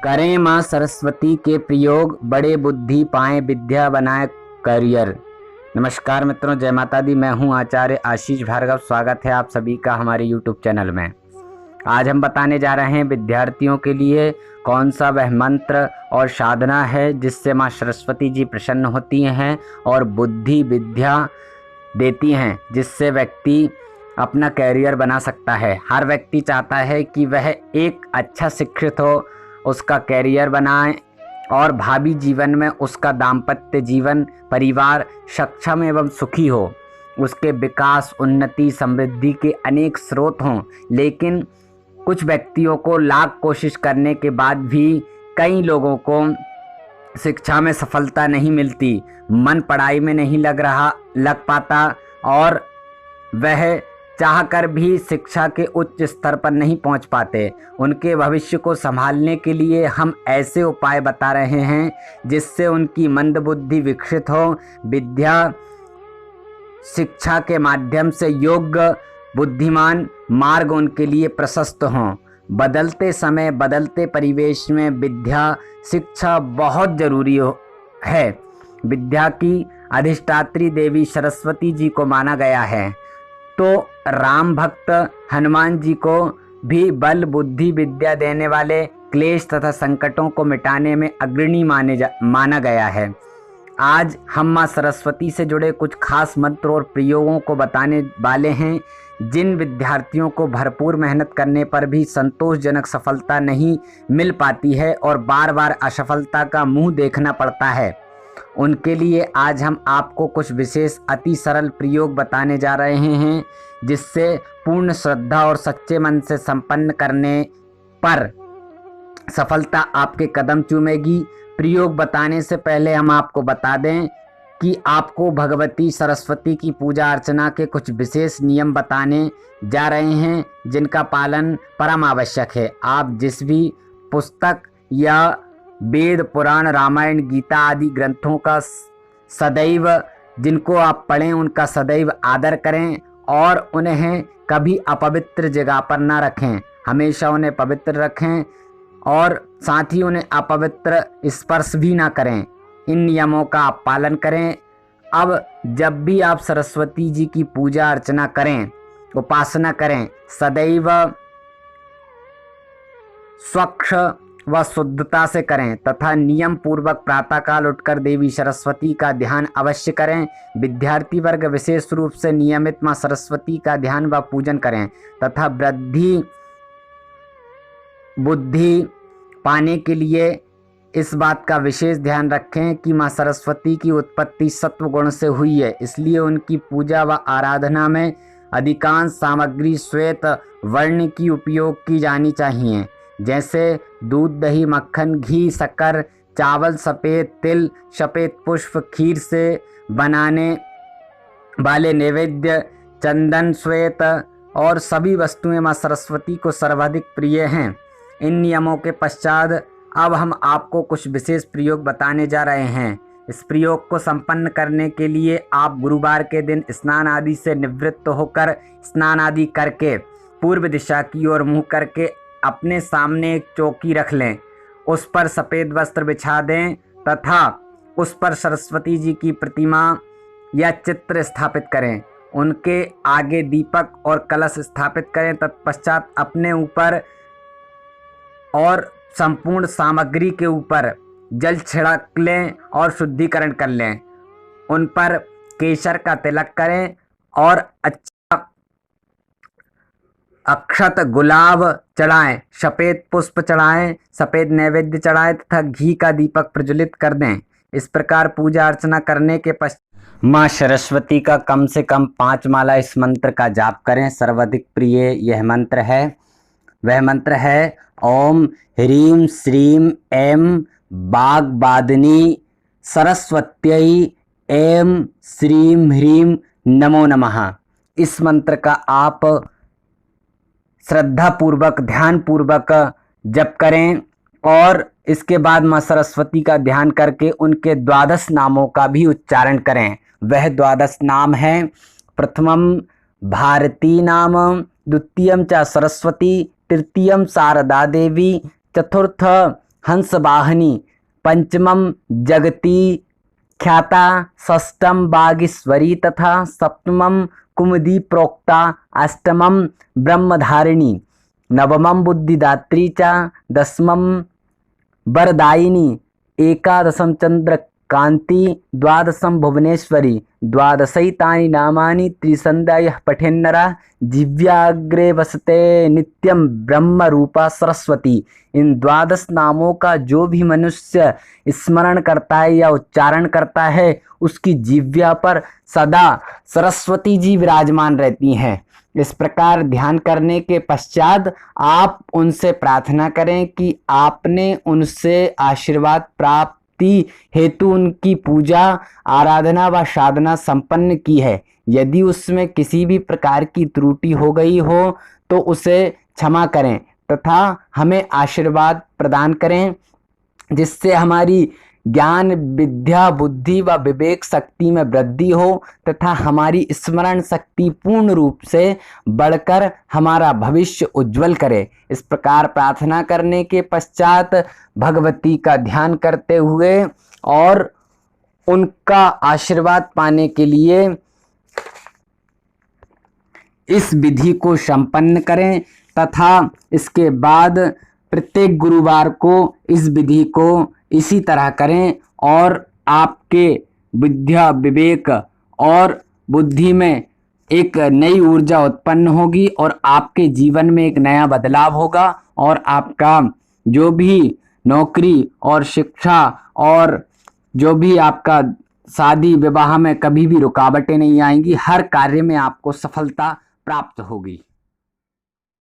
करें माँ सरस्वती के प्रयोग, बड़े बुद्धि पाएं, विद्या बनाए करियर। नमस्कार मित्रों, जय माता दी। मैं हूँ आचार्य आशीष भार्गव। स्वागत है आप सभी का हमारे YouTube चैनल में। आज हम बताने जा रहे हैं विद्यार्थियों के लिए कौन सा वह मंत्र और साधना है जिससे माँ सरस्वती जी प्रसन्न होती हैं और बुद्धि विद्या देती हैं, जिससे व्यक्ति अपना कैरियर बना सकता है। हर व्यक्ति चाहता है कि वह एक अच्छा शिक्षित हो, उसका कैरियर बनाए और भावी जीवन में उसका दाम्पत्य जीवन परिवार सक्षम एवं सुखी हो, उसके विकास उन्नति समृद्धि के अनेक स्रोत हों। लेकिन कुछ व्यक्तियों को लाख कोशिश करने के बाद भी कई लोगों को शिक्षा में सफलता नहीं मिलती, मन पढ़ाई में नहीं लग पाता और वह चाहकर भी शिक्षा के उच्च स्तर पर नहीं पहुंच पाते। उनके भविष्य को संभालने के लिए हम ऐसे उपाय बता रहे हैं जिससे उनकी मंदबुद्धि विकसित हो, विद्या शिक्षा के माध्यम से योग्य बुद्धिमान मार्ग उनके लिए प्रशस्त हों। बदलते समय बदलते परिवेश में विद्या शिक्षा बहुत जरूरी है। विद्या की अधिष्ठात्री देवी सरस्वती जी को माना गया है, तो राम भक्त हनुमान जी को भी बल बुद्धि विद्या देने वाले, क्लेश तथा संकटों को मिटाने में अग्रणी माना गया है। आज हम माँ सरस्वती से जुड़े कुछ खास मंत्र और प्रयोगों को बताने वाले हैं जिन विद्यार्थियों को भरपूर मेहनत करने पर भी संतोषजनक सफलता नहीं मिल पाती है और बार बार असफलता का मुंह देखना पड़ता है। उनके लिए आज हम आपको कुछ विशेष अति सरल प्रयोग बताने जा रहे हैं जिससे पूर्ण श्रद्धा और सच्चे मन से संपन्न करने पर सफलता आपके कदम चूमेगी। प्रयोग बताने से पहले हम आपको बता दें कि आपको भगवती सरस्वती की पूजा अर्चना के कुछ विशेष नियम बताने जा रहे हैं जिनका पालन परम आवश्यक है। आप जिस भी पुस्तक या वेद पुराण रामायण गीता आदि ग्रंथों का सदैव जिनको आप पढ़ें उनका सदैव आदर करें और उन्हें कभी अपवित्र जगह पर ना रखें, हमेशा उन्हें पवित्र रखें और साथ ही उन्हें अपवित्र स्पर्श भी ना करें। इन नियमों का आप पालन करें। अब जब भी आप सरस्वती जी की पूजा अर्चना करें, उपासना करें, सदैव स्वच्छ व शुद्धता से करें तथा नियम पूर्वक प्रातःकाल उठकर देवी सरस्वती का ध्यान अवश्य करें। विद्यार्थी वर्ग विशेष रूप से नियमित मां सरस्वती का ध्यान व पूजन करें तथा वृद्धि बुद्धि पाने के लिए इस बात का विशेष ध्यान रखें कि मां सरस्वती की उत्पत्ति सत्व गुण से हुई है, इसलिए उनकी पूजा व आराधना में अधिकांश सामग्री श्वेत वर्ण की उपयोग की जानी चाहिए, जैसे दूध दही मक्खन घी शक्कर चावल सफ़ेद तिल सफ़ेद पुष्प खीर से बनाने वाले नैवेद्य चंदन श्वेत और सभी वस्तुएं मां सरस्वती को सर्वाधिक प्रिय हैं। इन नियमों के पश्चात अब हम आपको कुछ विशेष प्रयोग बताने जा रहे हैं। इस प्रयोग को संपन्न करने के लिए आप गुरुवार के दिन स्नान आदि से निवृत्त होकर स्नान आदि करके पूर्व दिशा की ओर मुँह करके अपने सामने एक चौकी रख लें, उस पर सफ़ेद वस्त्र बिछा दें तथा उस पर सरस्वती जी की प्रतिमा या चित्र स्थापित करें। उनके आगे दीपक और कलश स्थापित करें। तत्पश्चात अपने ऊपर और संपूर्ण सामग्री के ऊपर जल छिड़क लें और शुद्धिकरण कर लें। उन पर केसर का तिलक करें और अच्छा अक्षत गुलाब चढ़ाएं, सफ़ेद पुष्प चढ़ाएं, सफ़ेद नैवेद्य चढ़ाएं तथा घी का दीपक प्रज्वलित कर दें। इस प्रकार पूजा अर्चना करने के पश्चात माँ सरस्वती का कम से कम 5 माला इस मंत्र का जाप करें। सर्वाधिक प्रिय यह मंत्र है, वह मंत्र है ओम ह्रीं श्रीं ऐं वाग्वादिनी सरस्वत्यै ऐं श्रीं ह्रीं नमो नमः। इस मंत्र का आप श्रद्धापूर्वक ध्यानपूर्वक जप करें और इसके बाद माँ सरस्वती का ध्यान करके उनके 12 नामों का भी उच्चारण करें। वह 12 नाम हैं, प्रथमम भारती नाम, द्वितीयम च सरस्वती, तृतीयम शारदा देवी, चतुर्थ हंसवाहिनी, पंचमम जगती ख्याता, षष्ठम बागीश्वरी तथा सप्तमम कुमुदी प्रोक्ता, अष्टमम ब्रह्मधारिणी, नवमम बुद्धिदात्री च, दशमम वरदायिनी, एकादशम चंद्रकांति, द्वादशम भुवनेश्वरी, द्वादशैतानि नामानि त्रिसंध्या यः पठेन्नरः जिह्वाग्रे वसते नित्यम ब्रह्म रूपा सरस्वती। इन द्वादश नामों का जो भी मनुष्य स्मरण करता है या उच्चारण करता है उसकी जिह्वा पर सदा सरस्वती जी विराजमान रहती हैं। इस प्रकार ध्यान करने के पश्चात आप उनसे प्रार्थना करें कि आपने उनसे आशीर्वाद प्राप्ति हेतु उनकी पूजा आराधना व साधना संपन्न की है। यदि उसमें किसी भी प्रकार की त्रुटि हो गई हो तो उसे क्षमा करें तथा हमें आशीर्वाद प्रदान करें, जिससे हमारी ज्ञान विद्या बुद्धि व विवेक शक्ति में वृद्धि हो तथा हमारी स्मरण शक्ति पूर्ण रूप से बढ़कर हमारा भविष्य उज्जवल करे। इस प्रकार प्रार्थना करने के पश्चात भगवती का ध्यान करते हुए और उनका आशीर्वाद पाने के लिए इस विधि को संपन्न करें तथा इसके बाद प्रत्येक गुरुवार को इस विधि को इसी तरह करें और आपके विद्या विवेक और बुद्धि में एक नई ऊर्जा उत्पन्न होगी और आपके जीवन में एक नया बदलाव होगा और आपका जो भी नौकरी और शिक्षा और जो भी आपका शादी विवाह में कभी भी रुकावटें नहीं आएंगी, हर कार्य में आपको सफलता प्राप्त होगी।